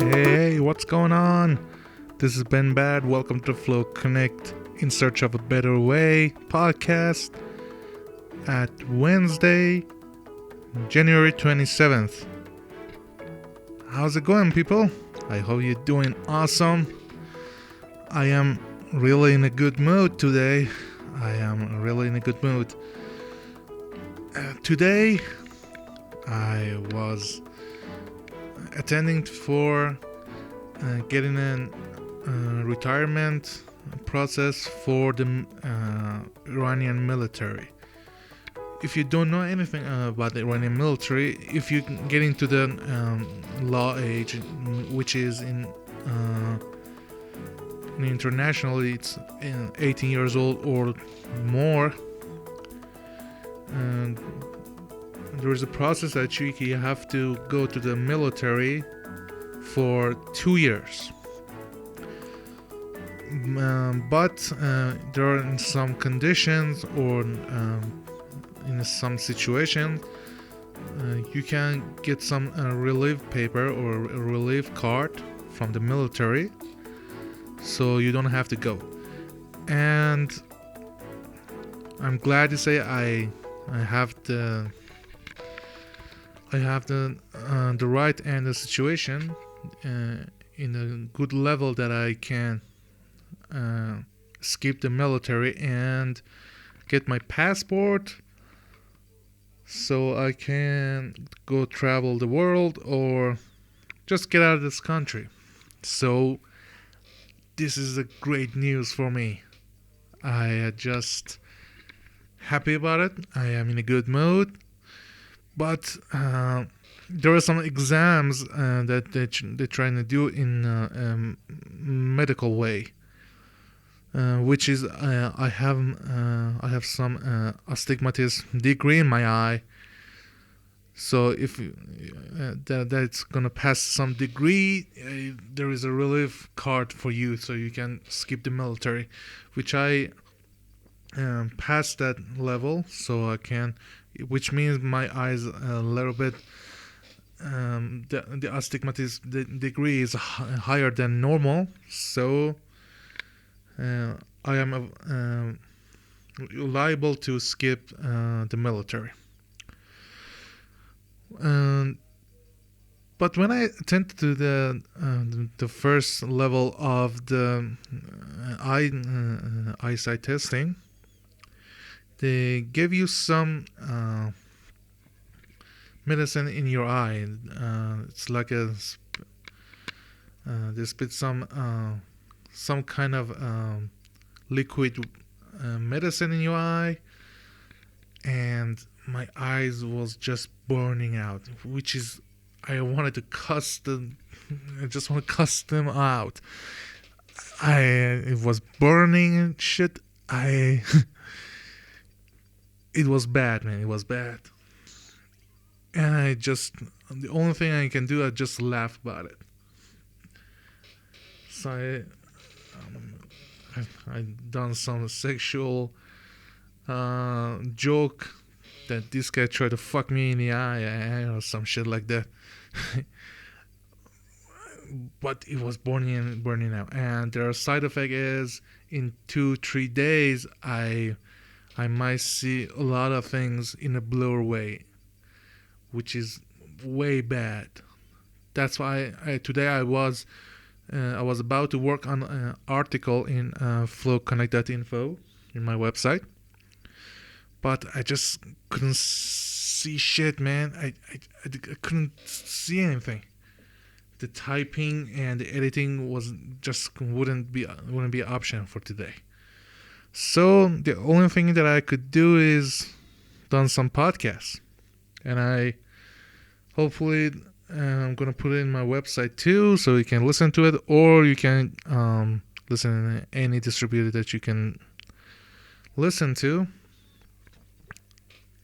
Hey, what's going on? This is Ben Bad. Welcome to Flow Connect in Search of a Better Way podcast at Wednesday, January 27th. How's it going, people? I hope you're doing awesome. I am really in a good mood today. Today, I was attending for getting a retirement process for the Iranian military. If you don't know anything about the Iranian military, if you get into the law age, which is internationally it's 18 years old or more, and there is a process that you have to go to the military for 2 years. But there are some conditions or in some situations you can get some relief paper or a relief card from the military, so you don't have to go. And I'm glad to say I have the right and the situation in a good level that I can skip the military and get my passport so I can go travel the world or just get out of this country. So this is a great news for me. I am just happy about it. I am in a good mood. But there are some exams that they're trying to do in a medical way, which is I have some astigmatism degree in my eye. So if that's gonna pass some degree, there is a relief card for you, so you can skip the military, which I passed that level, so I can. Which means my eyes a little bit. The astigmatism degree is higher than normal, so I am liable to skip the military. But when I attended to the first level of the eyesight testing, they give you some medicine in your eye. It's like they spit some kind of liquid medicine in your eye, and my eyes was just burning out, which is I wanted to cuss them. I just want to cuss them out. It was burning and shit. It was bad, man. It was bad. And the only thing I can do, I just laugh about it. So I done some sexual joke that this guy tried to fuck me in the eye or some shit like that. But it was burning out. And their side effect is in 2-3 days I might see a lot of things in a blur way, which is way bad. That's why today I was about to work on an article in flowconnect.info in my website, but I just couldn't see shit, man. I couldn't see anything. The typing and the editing wouldn't be an option for today. So the only thing that I could do is done some podcasts, and I'm gonna put it in my website too, so you can listen to it, or you can listen in any distributor that you can listen to.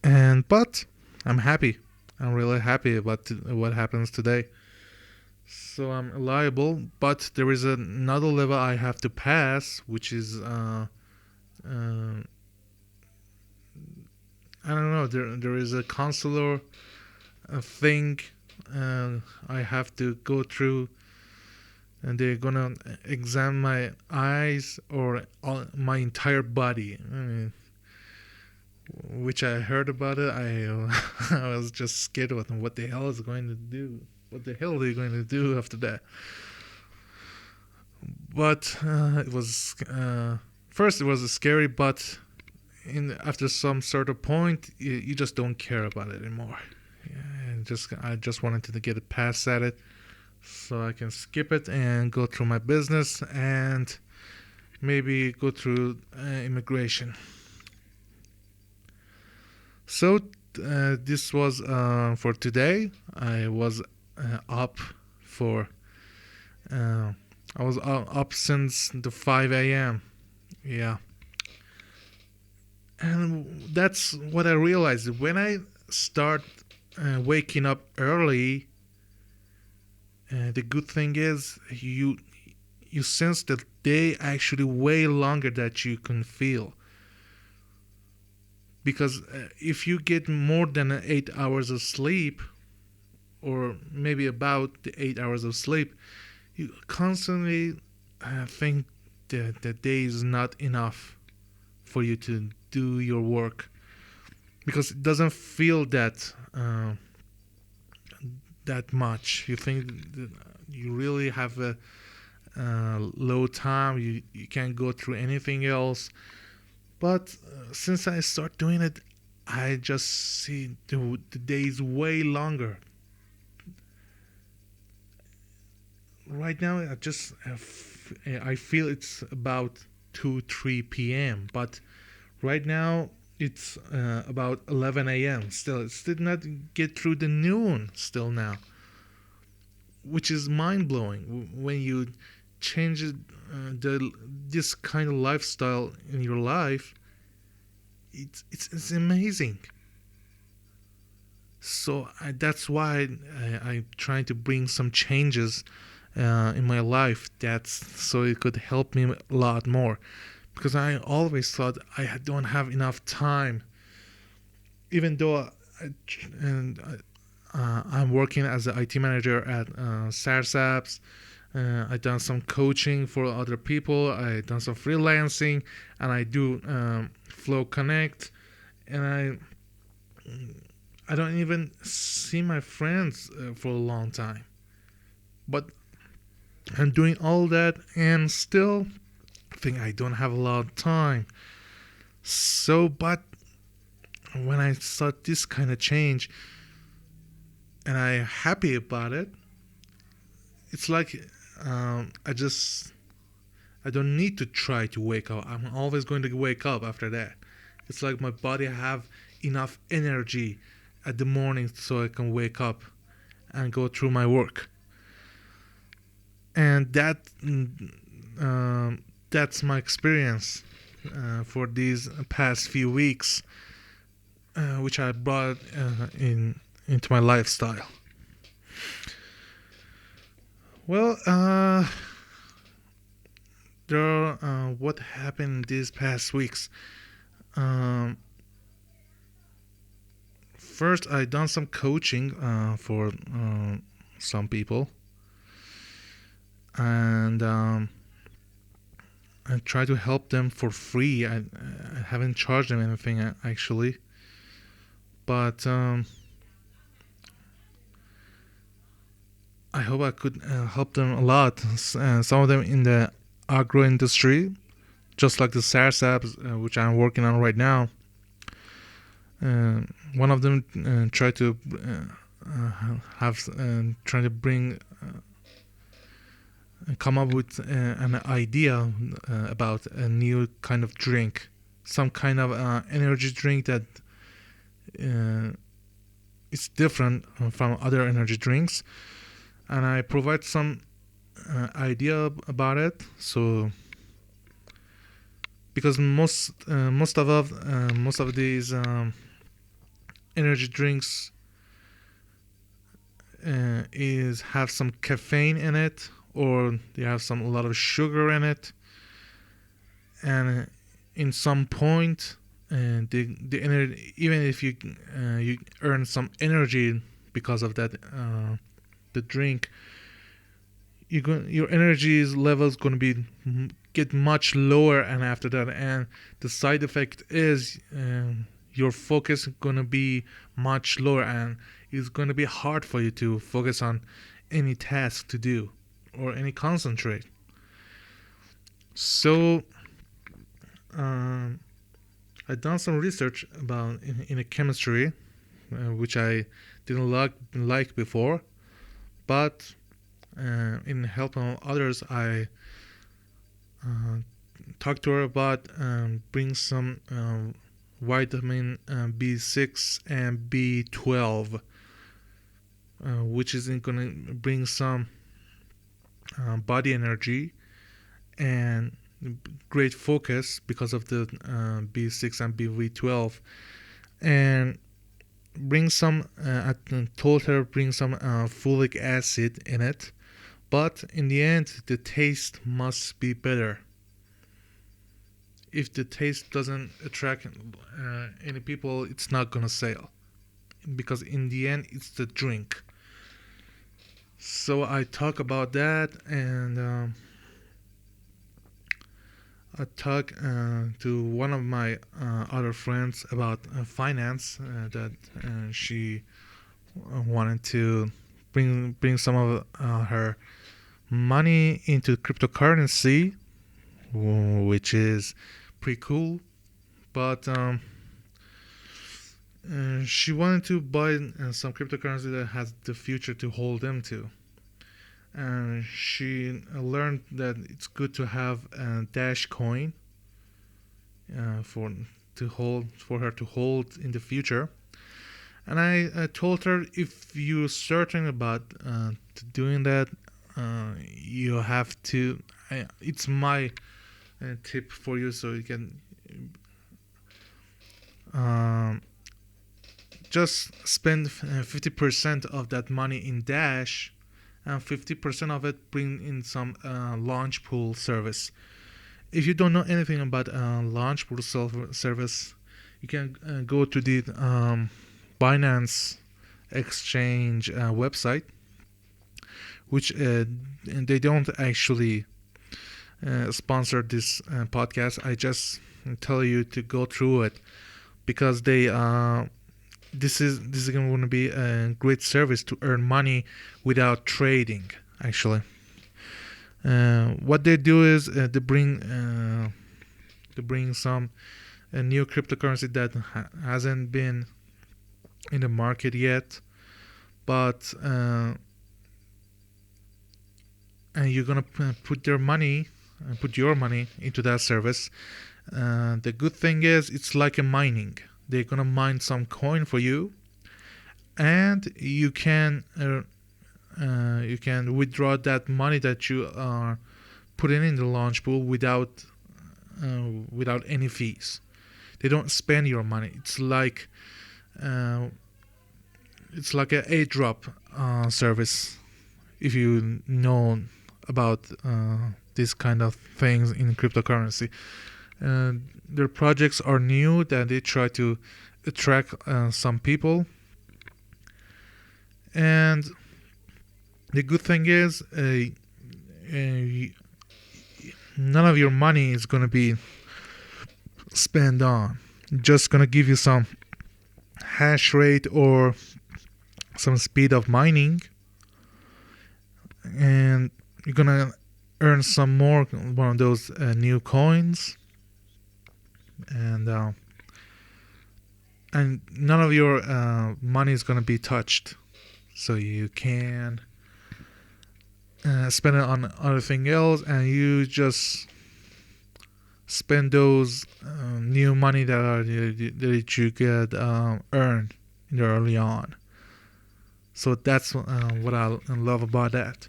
But I'm happy. I'm really happy about what happens today. So I'm liable, but there is another level I have to pass, which is I don't know. There is a counselor thing I have to go through, and they're gonna examine my eyes or my entire body. I mean, which I heard about it. I was just scared of what the hell is going to do. What the hell are they going to do after that? But it was first it was scary, but after some sort of point, you just don't care about it anymore. Yeah, I just wanted to get a pass at it, so I can skip it and go through my business and maybe go through immigration. So this was for today. I was up for. I was up since the 5 a.m. Yeah, and that's what I realized when I start waking up early. The good thing is you sense the day actually way longer that you can feel. Because if you get more than 8 hours of sleep, or maybe about the 8 hours of sleep, you constantly think that the day is not enough for you to do your work, because it doesn't feel that much. You think that you really have a low time. You can't go through anything else. But since I start doing it, I just see the days way longer. Right now, I feel it's about 2-3 p.m. But right now it's about 11 a.m. Still, it did not get through the noon. Still now, which is mind blowing when you change this kind of lifestyle in your life. It's amazing. So that's why I'm trying to bring some changes in my life. That's so it could help me a lot more, because I always thought I don't have enough time, even though I'm working as an IT manager at Starsaps. I've done some coaching for other people. I've done some freelancing, and I do Flow Connect, and I don't even see my friends for a long time. But I'm doing all that, and still think I don't have a lot of time. So, but when I saw this kind of change, and I'm happy about it, it's like I don't need to try to wake up. I'm always going to wake up after that. It's like my body have enough energy at the morning so I can wake up and go through my work. And that's my experience for these past few weeks, which I brought into my lifestyle. Well, what happened these past weeks? First, I done some coaching for some people, and I try to help them for free. I haven't charged them anything actually, but I hope I could help them a lot. Some of them in the agro industry, just like the SaaS apps, which I'm working on right now. One of them tried to trying to bring come up with an idea about a new kind of drink, some kind of energy drink that is different from other energy drinks, and I provide some idea about it. So because most of these energy drinks have some caffeine in it, or they have a lot of sugar in it, and in some point the energy, even if you earn some energy because of that the drink, your energy level is going to be get much lower, and after that, and the side effect is your focus is going to be much lower, and it's going to be hard for you to focus on any task to do or any concentrate. So I've done some research about in a chemistry, which I didn't like before, but in helping others, I talked to her about bring some vitamin B6 and B12, which is going to bring some body energy and great focus because of the B6 and B12, and bring some I told her bring some folic acid in it, but in the end the taste must be better. If the taste doesn't attract any people, it's not gonna sell, because in the end it's the drink. So I talk about that, and I talked to one of my other friends about finance, that she wanted to bring some of her money into cryptocurrency, which is pretty cool. But she wanted to buy some cryptocurrency that has the future to hold them to. And she learned that it's good to have a Dash coin for her to hold in the future. And I told her, if you're certain about doing that, you have to. It's my tip for you, so you can just spend 50% of that money in Dash, and 50% of it bring in some launch pool service. If you don't know anything about launch pool service, you can go to the Binance Exchange website, which they don't actually sponsor this podcast. I just tell you to go through it, because they this is going to be a great service to earn money without trading. Actually, what they do is they bring some new cryptocurrency that hasn't been in the market yet, but and you're gonna put your money into that service. The good thing is it's like a mining. They're gonna mine some coin for you, and you can withdraw that money that you are putting in the launch pool without any fees. They don't spend your money. It's like a airdrop service, if you know about these kind of things in cryptocurrency. Their projects are new, that they try to attract some people, and the good thing is none of your money is going to be spent on. Just going to give you some hash rate or some speed of mining, and you're going to earn some more, one of those new coins, and none of your money is going to be touched, so you can spend it on other thing else, and you just spend those new money that you get earned early on. So that's what I love about that,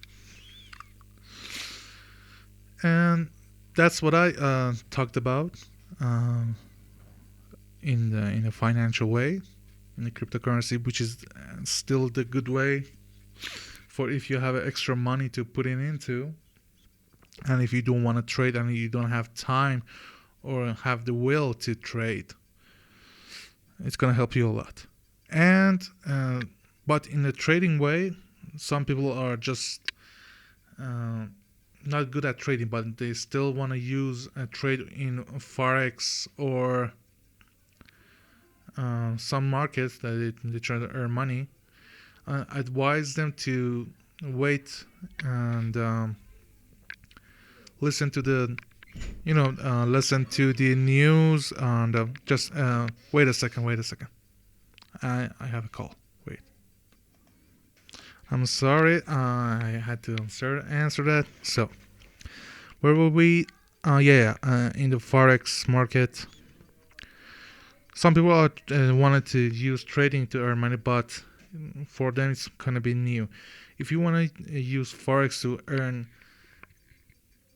and that's what I talked about in a financial way, in the cryptocurrency, which is still the good way for if you have extra money to put it into, and if you don't want to trade and you don't have time or have the will to trade. It's gonna help you a lot. And but in the trading way, some people are just uh, not good at trading, but they still want to use a trade in forex or some markets that they try to earn money. I advise them to wait and listen to the listen to the news and just wait a second. I have a call. Wait. I'm sorry. I had to answer that. So, where were we? In the forex market. Some people are, wanted to use trading to earn money, but for them it's gonna be new. If you want to use forex to earn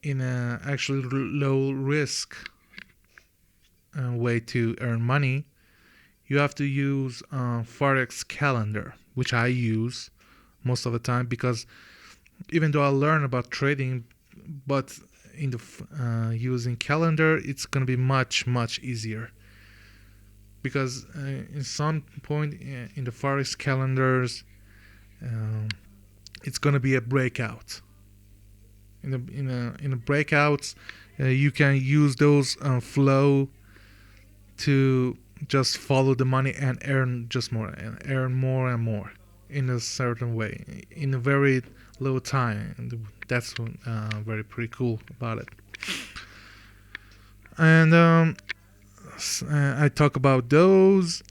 in a actually low risk way to earn money, you have to use forex calendar, which I use most of the time, because even though I learn about trading, but in the using calendar, it's gonna be much easier, because in some point in the forex calendars, uh, it's gonna be a breakout. In the breakouts, you can use those flow to just follow the money and earn just more and more in a certain way in a very low time. And that's very pretty cool about it. And I talk about those.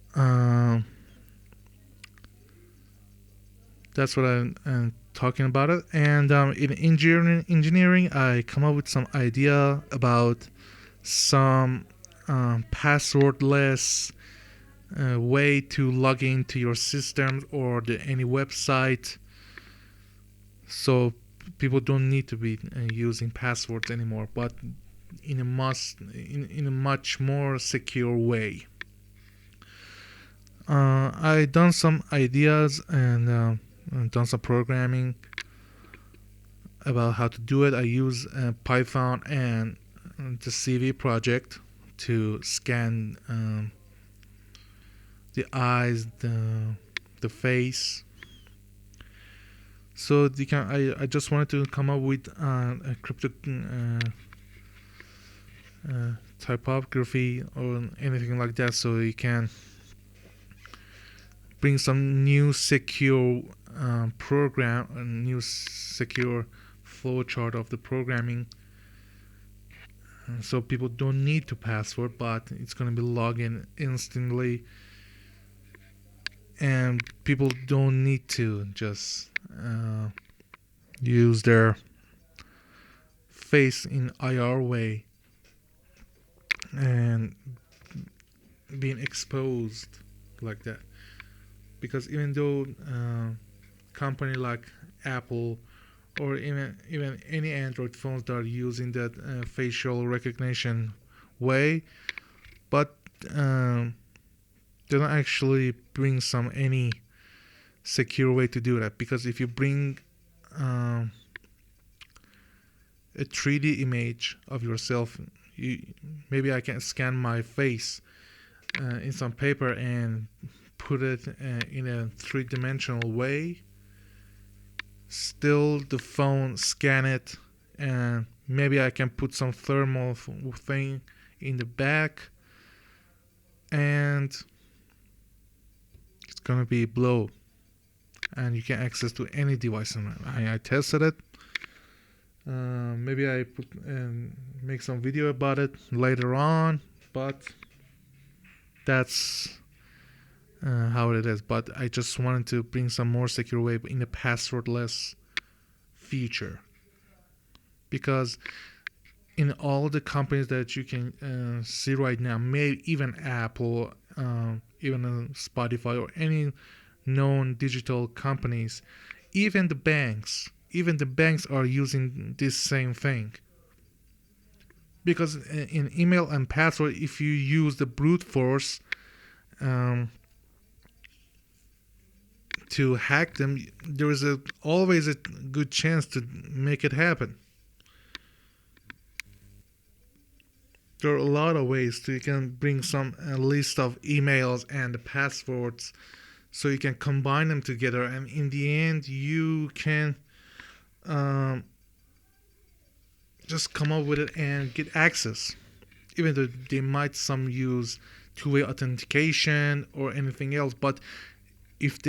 That's what I'm talking about it. And in engineering, I come up with some idea about some passwordless way to log into your system or any website, so people don't need to be using passwords anymore, but in a much more secure way. I done some ideas and done some programming about how to do it. I use Python and the CV project to scan the eyes, the face. So I just wanted to come up with a crypto typography or anything like that, so you can bring some new secure program, a new secure flowchart of the programming, so people don't need to password, but it's going to be logged in instantly, and people don't need to just use their face in IR way and being exposed like that. Because even though company like Apple or even any Android phones that are using that facial recognition way, but they don't actually bring any secure way to do that. Because if you bring a 3D image of yourself, maybe I can scan my face in some paper and put it in a three-dimensional way. Still, the phone scan it, and maybe I can put some thermal thing in the back, and it's gonna be blow, and you can access to any device. And I tested it. Maybe I put make some video about it later on, but that's how it is. But I just wanted to bring some more secure way in the passwordless feature, because in all the companies that you can see right now, maybe even Apple, even Spotify, or any known digital companies, even the banks are using this same thing. Because in email and password, if you use the brute force to hack them, there is always a good chance to make it happen. There are a lot of ways to you can bring some list of emails and passwords so you can combine them together, and in the end you can um, just come up with it and get access, even though they might some use two-way authentication or anything else. But if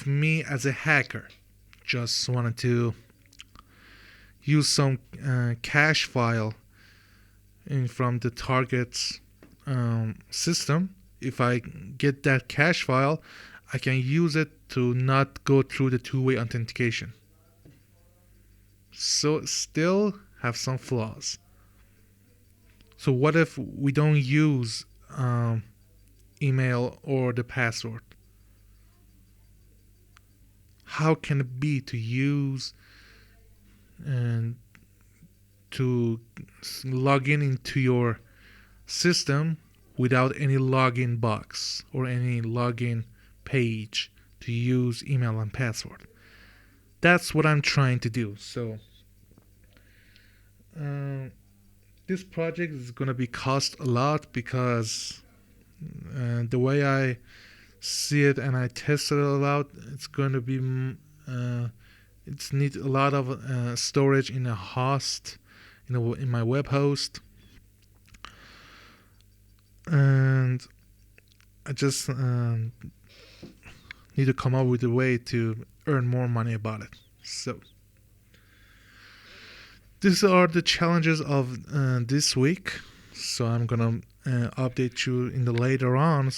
me as a hacker just wanted to use some cache file from the target's system, if I get that cache file, I can use it to not go through the two-way authentication. So it still have some flaws. So what if we don't use email or the password? How can it be to use and to log in into your system without any login box or any login page to use email and password? That's what I'm trying to do. So this project is going to be cost a lot because the way I see it and I tested it out, it's going to be it's need a lot of storage in a host, in my web host, and I just need to come up with a way to earn more money about it. So these are the challenges of this week. So I'm gonna update you in the later on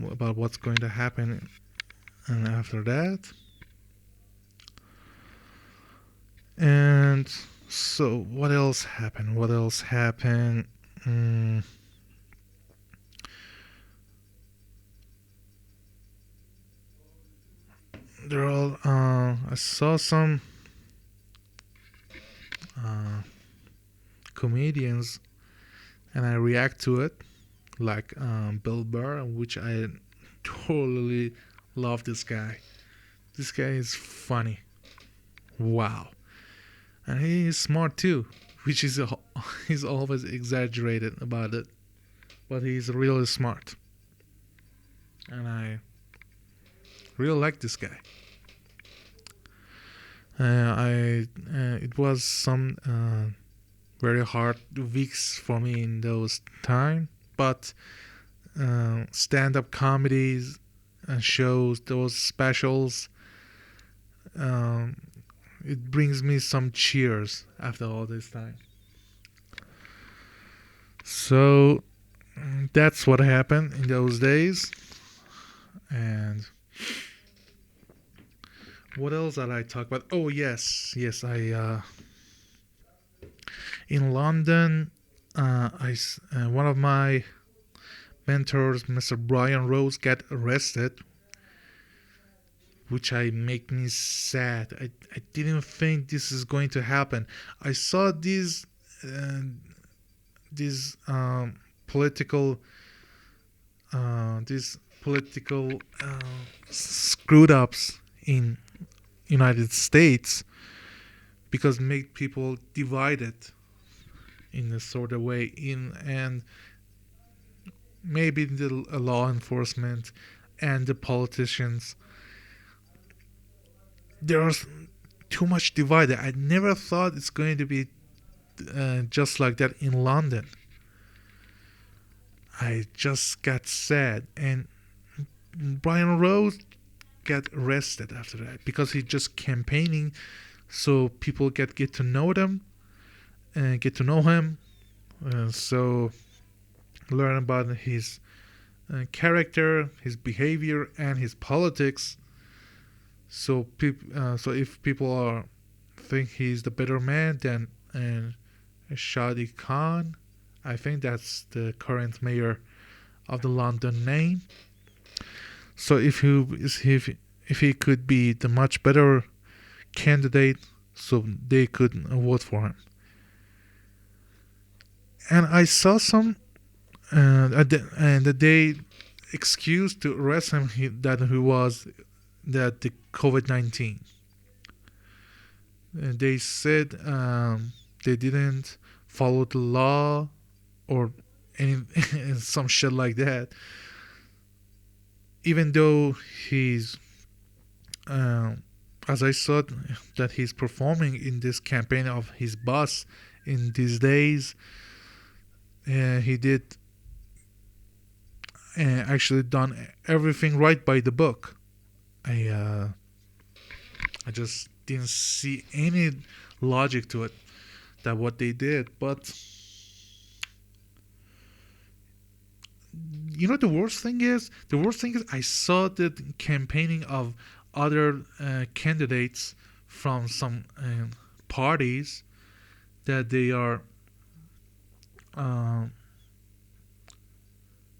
about what's going to happen after that. And so what else happened? They're all I saw some comedians and I react to it, like Bill Burr, which I totally love. This guy is funny. Wow. And he is smart too, which is he's always exaggerated about it, but he's really smart, and I really like this guy. It was some very hard weeks for me in those time, but stand-up comedies and shows, those specials, it brings me some cheers after all this time. So that's what happened in those days. And what else did I talk about? Oh yes, I in London, one of my mentors, Mr. Brian Rose, got arrested, which make me sad. I didn't think this is going to happen. I saw these political screwed ups in United States, because make people divided in a sort of way, and maybe the law enforcement and the politicians, there are too much divided. I never thought it's going to be just like that in London. I just got sad, and Brian Rose got arrested after that because he just campaigning, so people get to know them and get to know him, so learn about his character, his behavior, and his politics. So if people think he's the better man than Shadi Khan, I think that's the current mayor of the London name. So if he could be the much better candidate, so they could vote for him. And I saw some, and they excused to arrest him that the COVID-19. They said they didn't follow the law or any some shit like that. Even though he's, uh, as I saw that he's performing in this campaign of his boss in these days, he did actually done everything right by the book. I uh, I just didn't see any logic to it that what they did. But the worst thing is I saw the campaigning of other candidates from some parties that they are uh,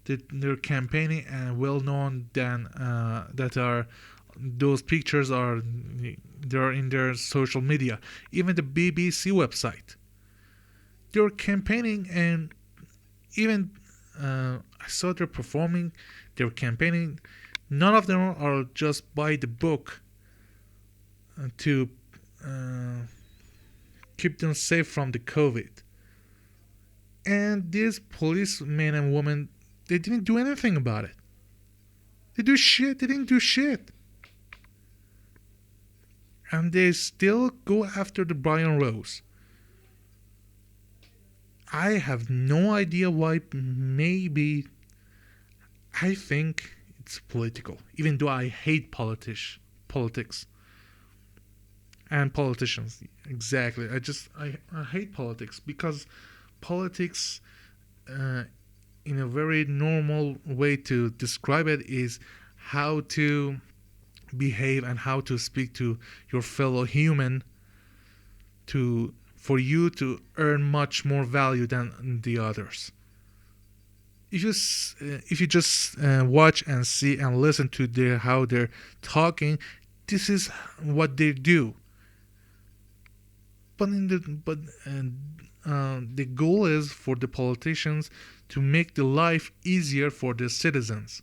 they're campaigning and well known than that are those pictures are they're in their social media. Even the BBC website, they're campaigning, and even I saw they're performing, they're campaigning. None of them are just by the book to uh, keep them safe from the COVID. And these policemen and women, they didn't do anything about it. They do shit. They didn't do shit. And they still go after the Brian Rose. I have no idea why. Maybe I think it's political. Even though I hate politics and politicians. Exactly. I hate politics because politics, uh, in a very normal way to describe it, is how to behave and how to speak to your fellow human to for you to earn much more value than the others. If you just watch and see and listen to how they're talking, this is what they do. But the goal is for the politicians to make the life easier for the citizens.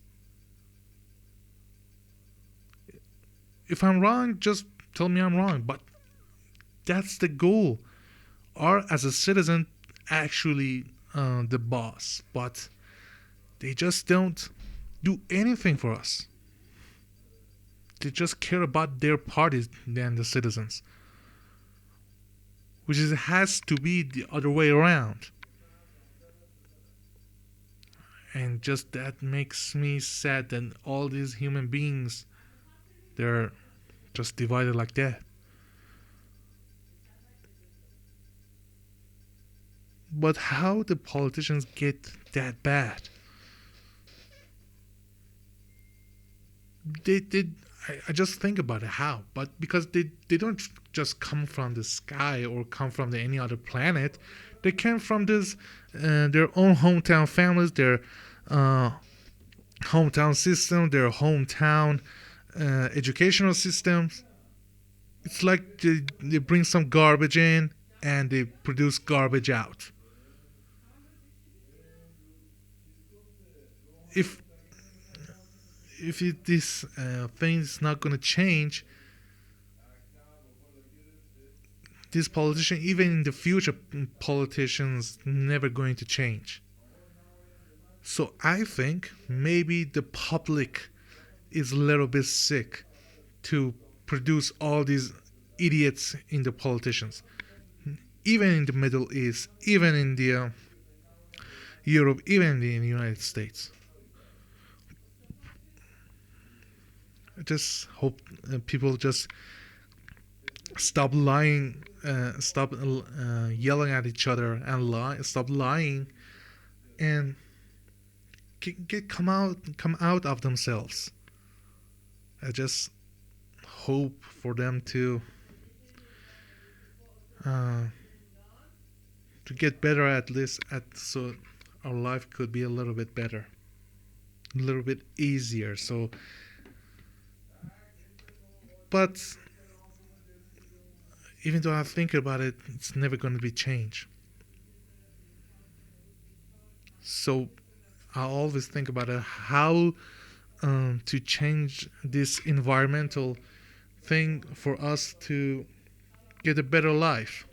If I'm wrong, just tell me I'm wrong. But that's the goal. Or as a citizen, actually the boss. But they just don't do anything for us. They just care about their parties than the citizens. Which has to be the other way around. And just that makes me sad that all these human beings, they're just divided like that. But how the politicians get that bad? They did. I just think about it. How? But because they don't just come from the sky or come from any other planet. They came from their own hometown families, their uh, hometown system, their hometown educational systems. It's like they bring some garbage in and they produce garbage out. If this thing is not going to change, this politician, even in the future, politicians never going to change. So I think maybe the public is a little bit sick to produce all these idiots in the politicians. Even in the Middle East, even in the Europe, even in the United States. I just hope people just stop lying, stop yelling at each other, and stop lying, and come out of themselves. I just hope for them uh, to get better, at least so our life could be a little bit better, a little bit easier. So, but even though I think about it, it's never going to be changed. So I always think about it, how to change this environmental thing for us to get a better life.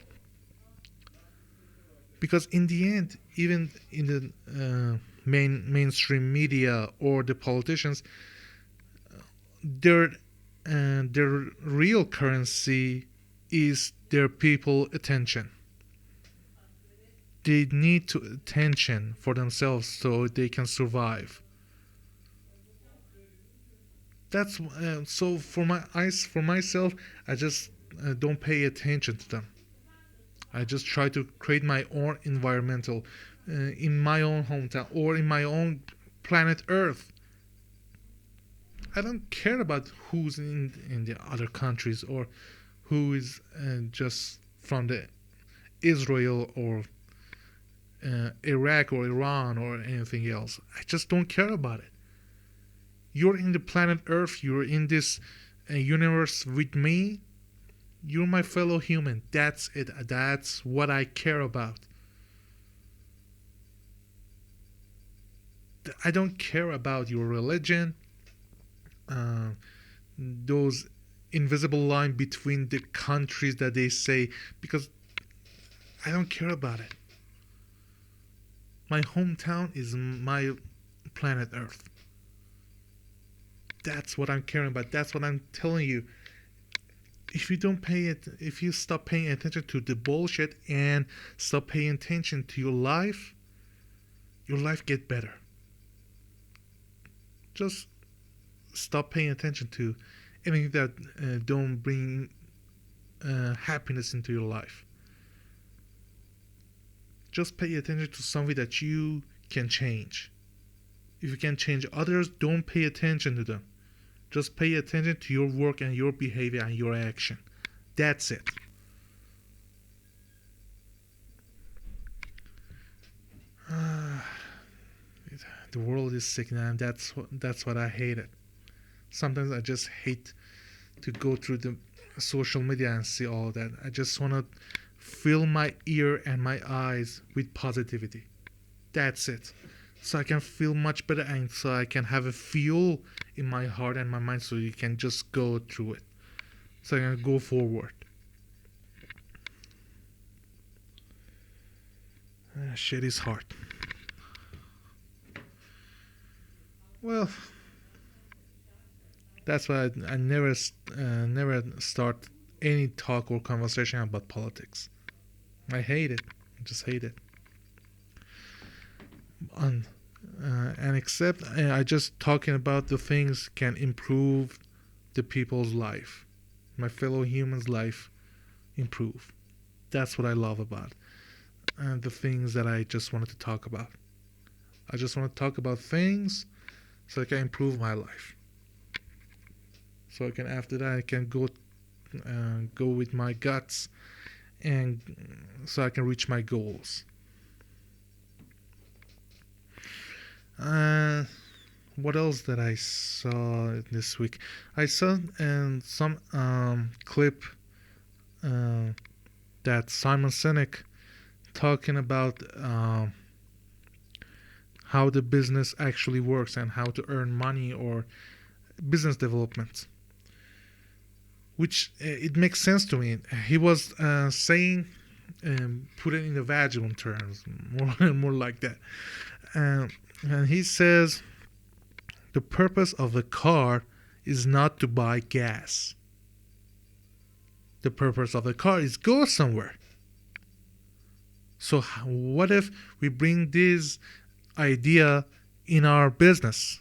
Because in the end, even in the mainstream media or the politicians, their their real currency is their people attention. They need to attention for themselves so they can survive. That's so for my eyes, for myself, I just don't pay attention to them. I just try to create my own environmental in my own hometown or in my own planet Earth. I don't care about who's in the other countries or who is just from the Israel or Iraq or Iran or anything else. I just don't care about it. You're in the planet Earth. You're in this universe with me. You're my fellow human. That's it. That's what I care about. I don't care about your religion. Those invisible line between the countries that they say, because I don't care about it. My hometown is my planet Earth. That's what I'm caring about. That's what I'm telling you. If you don't pay it, if you stop paying attention to the bullshit and stop paying attention to your life get better. Just stop paying attention to anything that don't bring happiness into your life. Just pay attention to something that you can change. If you can change others, don't pay attention to them. Just pay attention to your work and your behavior and your action. That's it. The world is sick now, and that's what I hate it. Sometimes I just hate to go through the social media and see all that. I just want to fill my ear and my eyes with positivity. That's it. So I can feel much better and so I can have a fuel in my heart and my mind so you can just go through it. So I can go forward. Shit is hard. Well, that's why I never start any talk or conversation about politics. I hate it. I just hate it. And except I just talking about the things can improve the people's life, my fellow humans' life improve. That's what I love about the things that I just wanted to talk about. I just want to talk about things so I can improve my life. So I can after that I can go with my guts and so I can reach my goals. What else that I saw this week? I saw some clip that Simon Sinek talking about how the business actually works and how to earn money or business development, which it makes sense to me. He was saying, put it in the vaginal terms, more like that. And he says, the purpose of a car is not to buy gas. The purpose of a car is go somewhere. So what if we bring this idea in our business?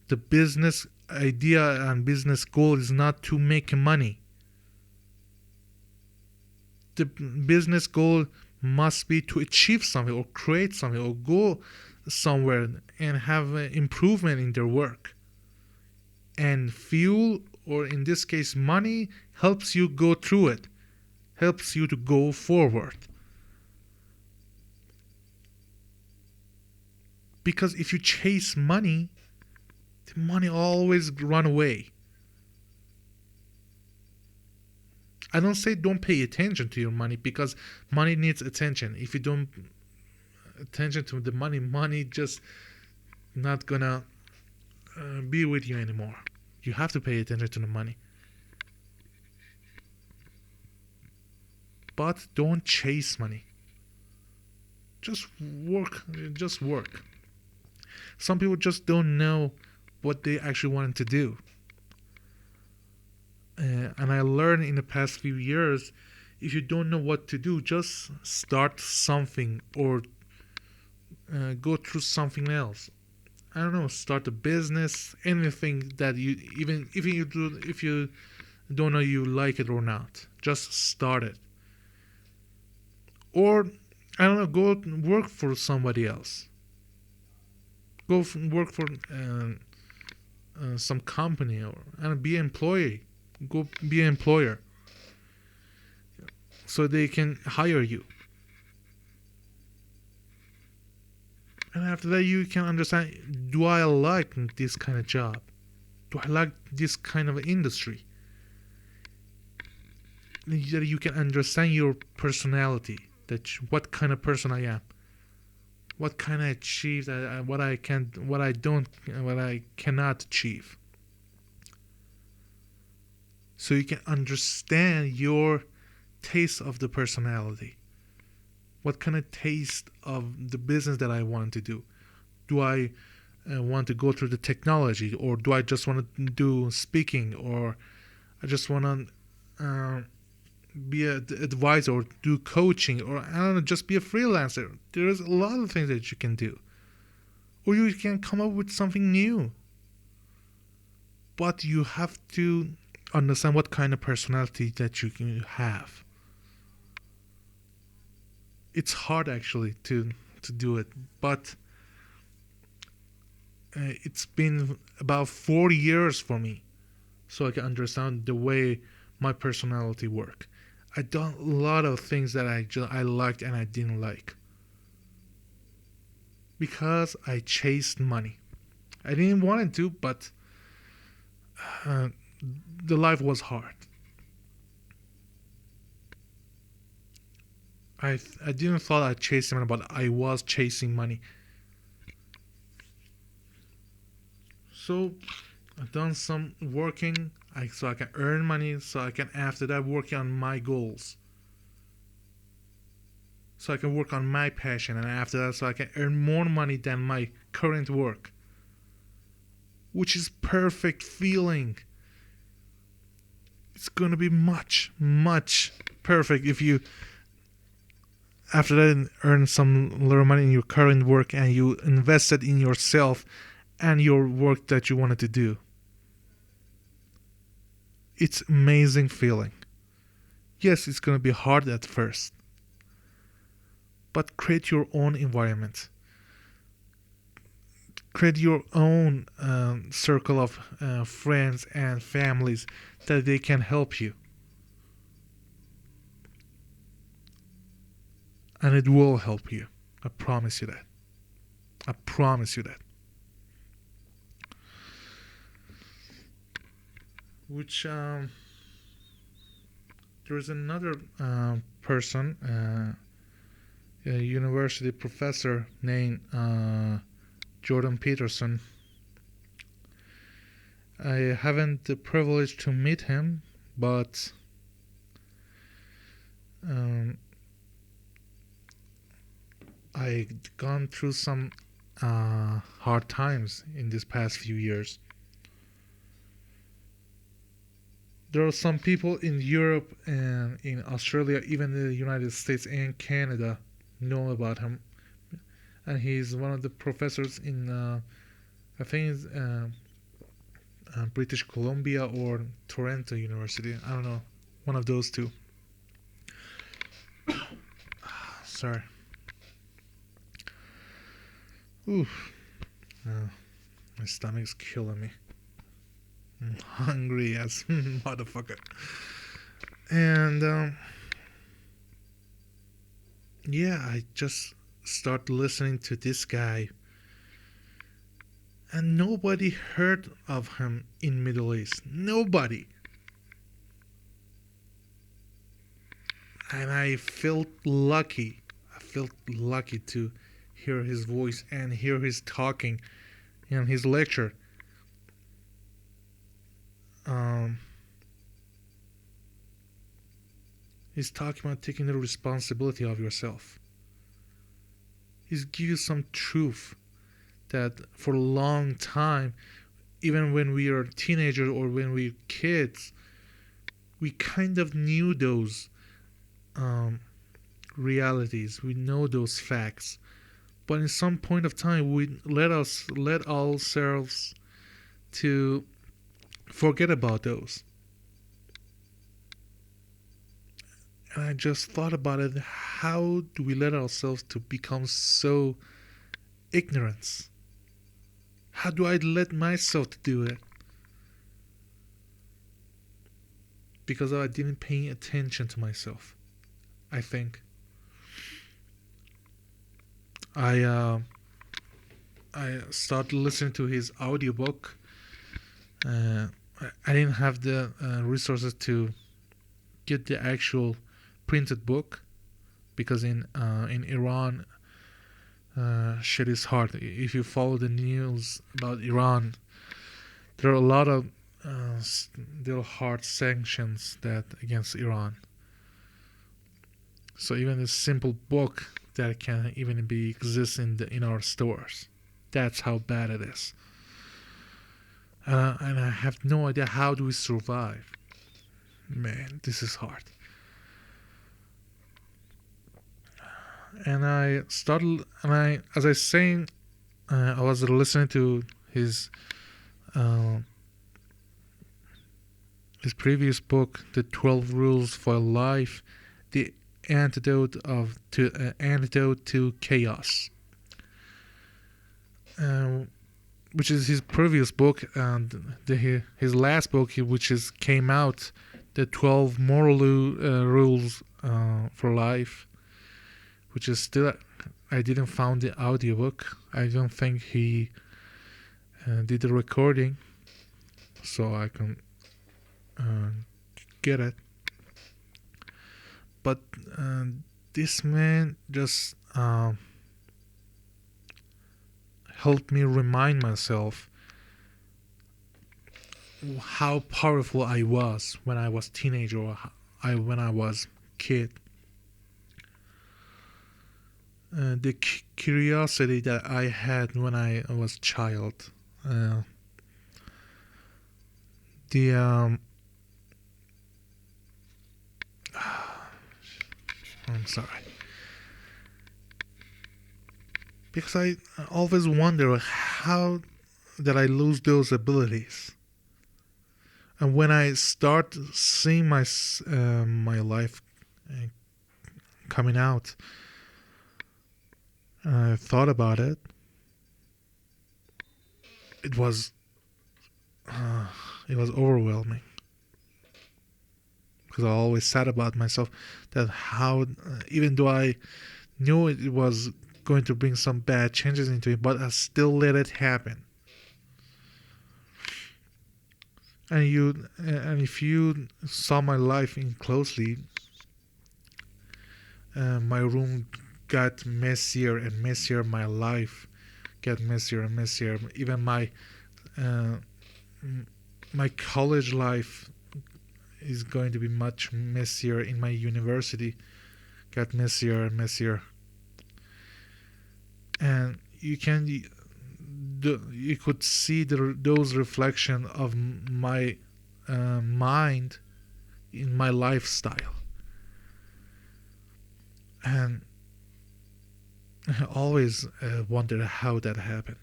The business idea and business goal is not to make money. The business goal must be to achieve something or create something or go somewhere and have an improvement in their work. And fuel, or in this case money, helps you go through it, helps you to go forward. Because if you chase money, the money always run away. I don't say don't pay attention to your money, because money needs attention. If you don't attention to the money just not gonna be with you anymore. You have to pay attention to the money. But don't chase money. Just work. Just work. Some people just don't know what they actually wanted to do. And I learned in the past few years, if you don't know what to do, just start something or go through something else. I don't know, start a business, anything that you if you don't know you like it or not, just start it. Or I don't know, go work for somebody else. Work for some company or and be an employee. Go be an employer so they can hire you. And after that, you can understand: do I like this kind of job? Do I like this kind of industry? That you can understand your personality, what kind of person I am, what can I achieve, what I can, what I don't, what I cannot achieve. So you can understand your taste of the personality. What kind of taste of the business that I want to do? Do I want to go through the technology, or do I just want to do speaking, or I just want to be an advisor or do coaching, or I don't know, just be a freelancer? There's a lot of things that you can do, or you can come up with something new. But you have to understand what kind of personality that you can have. It's hard actually to do it, but it's been about 40 years for me, so I can understand the way my personality work. I done a lot of things that I liked and I didn't like because I chased money. I didn't want it to, but uh, the life was hard. I didn't thought I chased money, but I was chasing money. So I've done some working, so I can earn money, so I can after that work on my goals. So I can work on my passion, and after that, so I can earn more money than my current work, which is perfect feeling. It's gonna be much, much perfect if you after that earn some little money in your current work and you invest it in yourself and your work that you wanted to do. It's amazing feeling. Yes, it's gonna be hard at first, but create your own environment. Create your own circle of friends and families that they can help you. And it will help you. I promise you that. I promise you that. Which there is another person, a university professor named Jordan Peterson. I haven't the privilege to meet him, but I gone through some hard times in these past few years. There are some people in Europe and in Australia, even in the United States and Canada, know about him. And he's one of the professors in, I think it's British Columbia or Toronto University. I don't know, one of those two. Sorry. Oof. My stomach's killing me. I'm hungry as motherfucker. And yeah, I just start listening to this guy, and nobody heard of him in Middle East. Nobody. And I felt lucky. I felt lucky to hear his voice and hear his talking and his lecture. He's talking about taking the responsibility of yourself. is give you some truth that for a long time, even when we are teenagers or when we're kids, we kind of knew those um, realities. We know those facts, but in some point of time, we let ourselves to forget about those. And I just thought about it. How do we let ourselves to become so ignorant? How do I let myself to do it? Because I didn't pay attention to myself. I think I I started listening to his audiobook. I didn't have the resources to get the actual printed book because in Iran, shit is hard. If you follow the news about Iran, there are a lot of still hard sanctions that against Iran. So even a simple book that can even be exist in our stores. That's how bad it is. And I have no idea how do we survive. Man, this is hard. And I started, and I, as I was saying, I was listening to uh, his previous book, The 12 Rules for Life, the antidote to chaos, which is his previous book, and his last book, which is came out, the 12 moral rules for life, which is still, I didn't found the audiobook. I don't think he did the recording, so I can get it. But this man just helped me remind myself how powerful I was when I was teenager or when I was kid. The curiosity that I had when I was child. The I'm sorry. Because I always wonder how did I lose those abilities. And when I start seeing my life coming out, I thought about it. It was overwhelming. Because I always said about myself that how, even though I knew it was going to bring some bad changes into it, but I still let it happen. And if you saw my life in closely, my room got messier and messier. My life got messier and messier. Even my college life is going to be much messier. In my university got messier and messier. And you could see those reflection of my mind in my lifestyle. And I always wondered how that happened.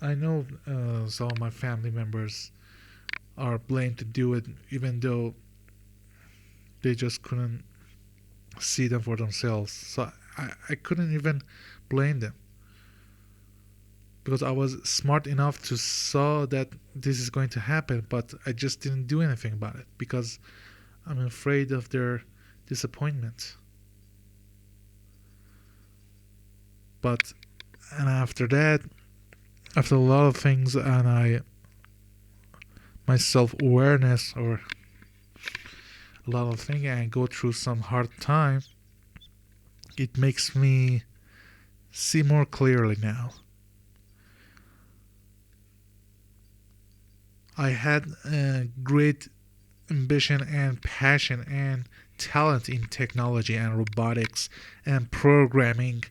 I know some of my family members are blamed to do it, even though they just couldn't see them for themselves. So I couldn't even blame them, because I was smart enough to saw that this is going to happen, but I just didn't do anything about it because I'm afraid of their disappointment. But and after that, after a lot of things, and my self-awareness, or a lot of things, and go through some hard time, it makes me see more clearly now. I had great ambition and passion and talent in technology and robotics and programming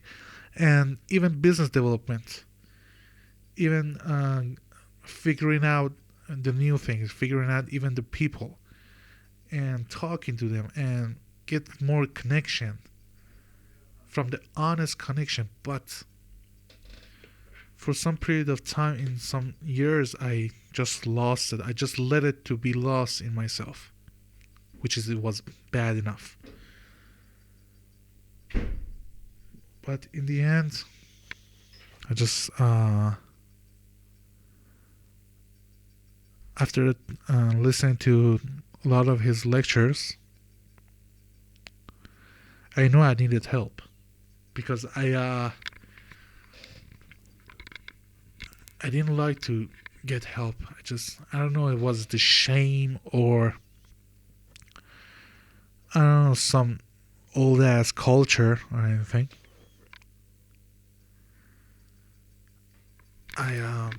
and even business development, even figuring out the new things, figuring out even the people and talking to them and get more connection from the honest connection. But for some period of time in some years I just lost it. I just let it to be lost in myself, which is it was bad enough. But in the end, I just after listening to a lot of his lectures, I knew I needed help because I didn't like to get help. I don't know, it was the shame or I don't know, some old ass culture or anything. I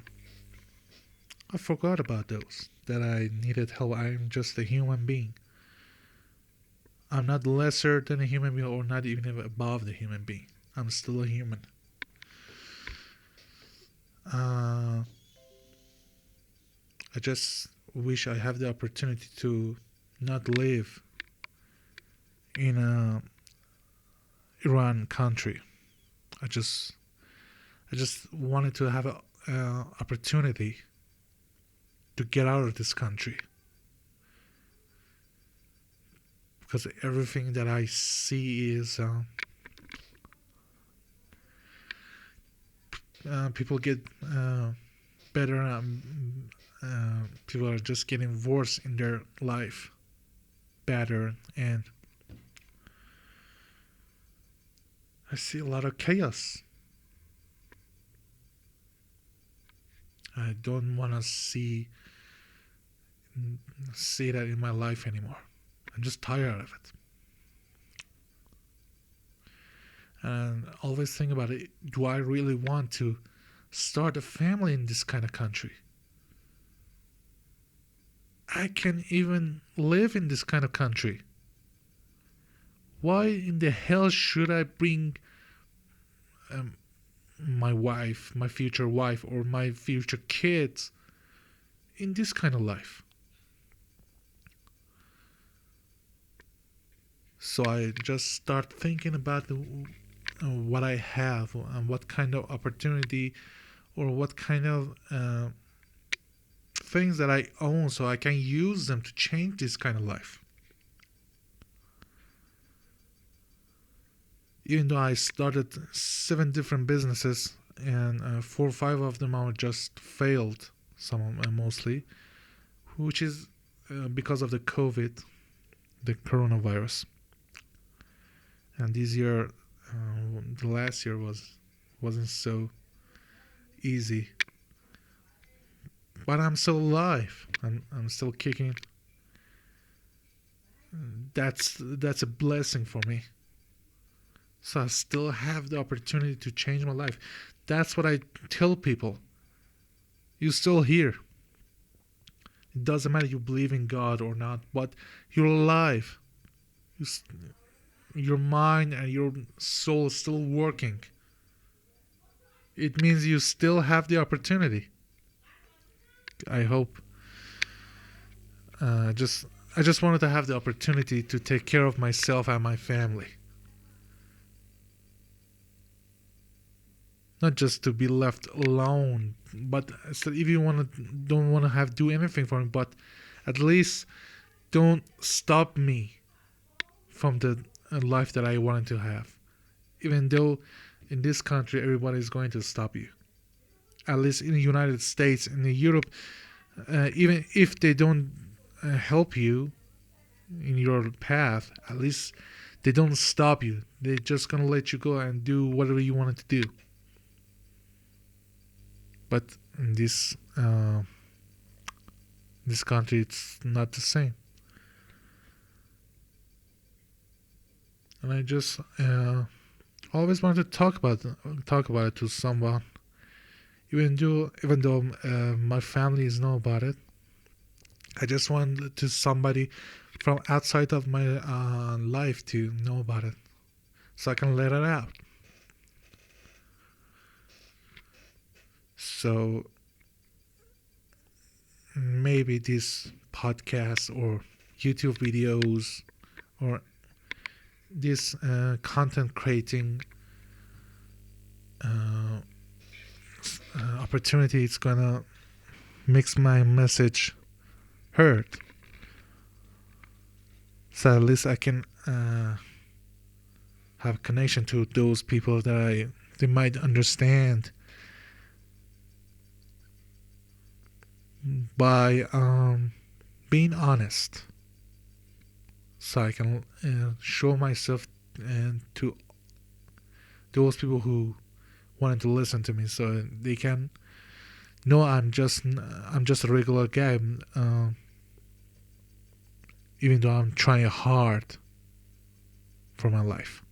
I forgot about those that I needed help. I'm just a human being. I'm not lesser than a human being or not even above the human being. I'm still a human. Uh, I just wish I have the opportunity to not live in a Iran country. I just I just wanted to have a opportunity to get out of this country because everything that I see is people get better. People are just getting worse in their life, better, and I see a lot of chaos. I don't want to see that in my life anymore. I'm just tired of it. And always think about it. Do I really want to start a family in this kind of country? I can even live in this kind of country. Why in the hell should I bring um, my wife, my future wife, or my future kids in this kind of life? So I just start thinking about what I have and what kind of opportunity or what kind of things that I own so I can use them to change this kind of life. Even though I started 7 different businesses and 4 or 5 of them are just failed, some of them mostly, which is because of the COVID, the coronavirus. And this year, the last year wasn't so easy. But I'm still alive. I'm still kicking. That's a blessing for me. So I still have the opportunity to change my life. That's what I tell people. You're still here. It doesn't matter you believe in God or not, but you're alive. Your mind and your soul is still working. It means you still have the opportunity. I hope. I just wanted to have the opportunity to take care of myself and my family. Not just to be left alone, but so if you don't want to have do anything for me, but at least don't stop me from the life that I wanted to have. Even though in this country everybody is going to stop you. At least in the United States and in Europe, even if they don't help you in your path, at least they don't stop you. They're just gonna let you go and do whatever you wanted to do. But in this country, it's not the same. And I just always wanted to talk about it to someone, even though my family is know about it. I just want to somebody from outside of my life to know about it, so I can let it out. So maybe this podcast or YouTube videos or this content creating uh, opportunity is gonna make my message heard. So at least I can have a connection to those people that they might understand by being honest. So I can show myself and to those people who wanted to listen to me, so they can know I'm just a regular guy, even though I'm trying hard for my life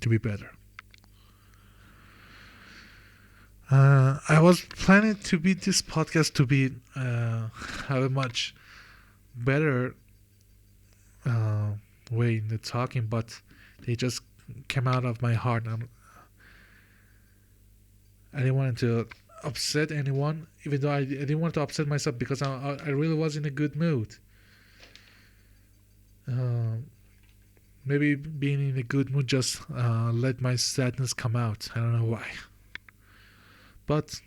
to be better. I was planning to be this podcast to be have a much better way in the talking, but they just came out of my heart. I didn't want to upset anyone, even though I didn't want to upset myself, because I really was in a good mood. Maybe being in a good mood just let my sadness come out. I don't know why. But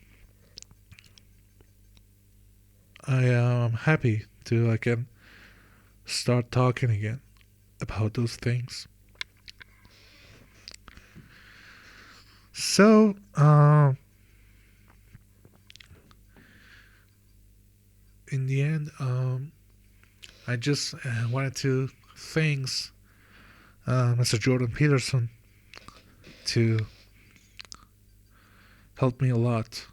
I am happy to I can start talking again about those things. So, in the end, I just wanted to thank Mr. Jordan Peterson to help me a lot.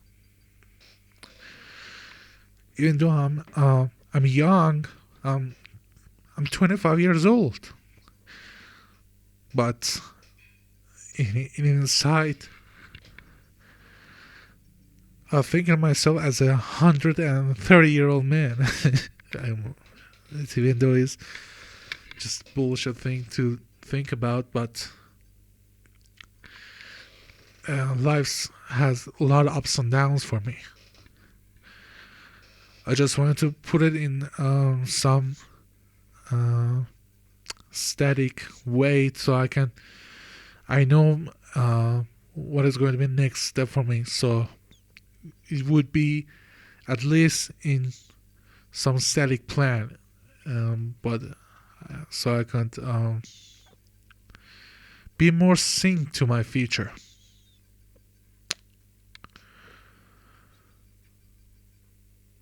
Even though I'm young, I'm 25 years old, but inside, I think of myself as a 130-year-old man. Even though it's just bullshit thing to think about, but life has a lot of ups and downs for me. I just wanted to put it in some static way, so I know what is going to be the next step for me. So it would be at least in some static plan, but so I can be more synced to my future.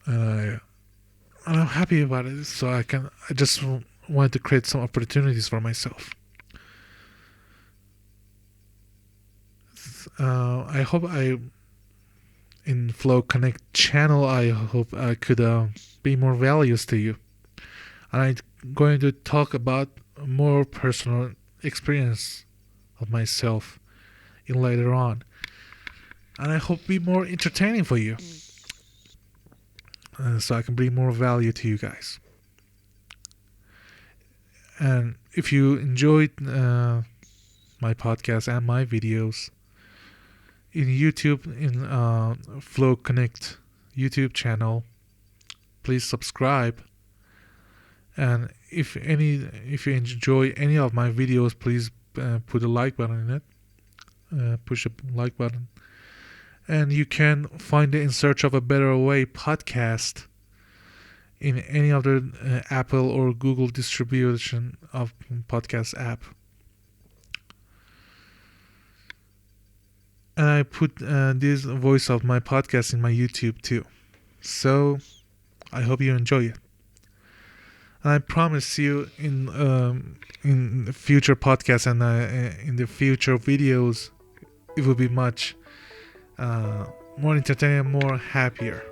And I'm happy about it. So I just wanted to create some opportunities for myself. I hope in Flow Connect channel, I hope I could be more values to you. And I'm going to talk about more personal experience of myself in later on. And I hope be more entertaining for you. So I can bring more value to you guys. And if you enjoyed my podcast and my videos in YouTube, in Flow Connect YouTube channel, please subscribe. And if you enjoy any of my videos, please put a like button in it. Push a like button. And you can find it In Search of a Better Way podcast in any other Apple or Google distribution of podcast app. And I put this voice of my podcast in my YouTube too. So I hope you enjoy it. And I promise you in the future podcasts and in the future videos, it will be much more entertaining, more happier.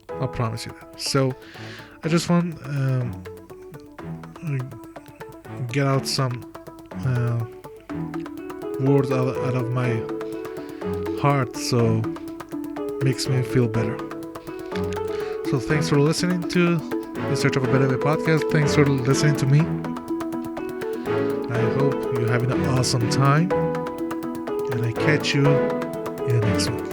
I'll promise you that. So I just want get out some words out of my heart, so makes me feel better. So thanks for listening to In Search of a Better Way podcast. Thanks for listening to me. I hope you're having an awesome time. And I catch you in the next one.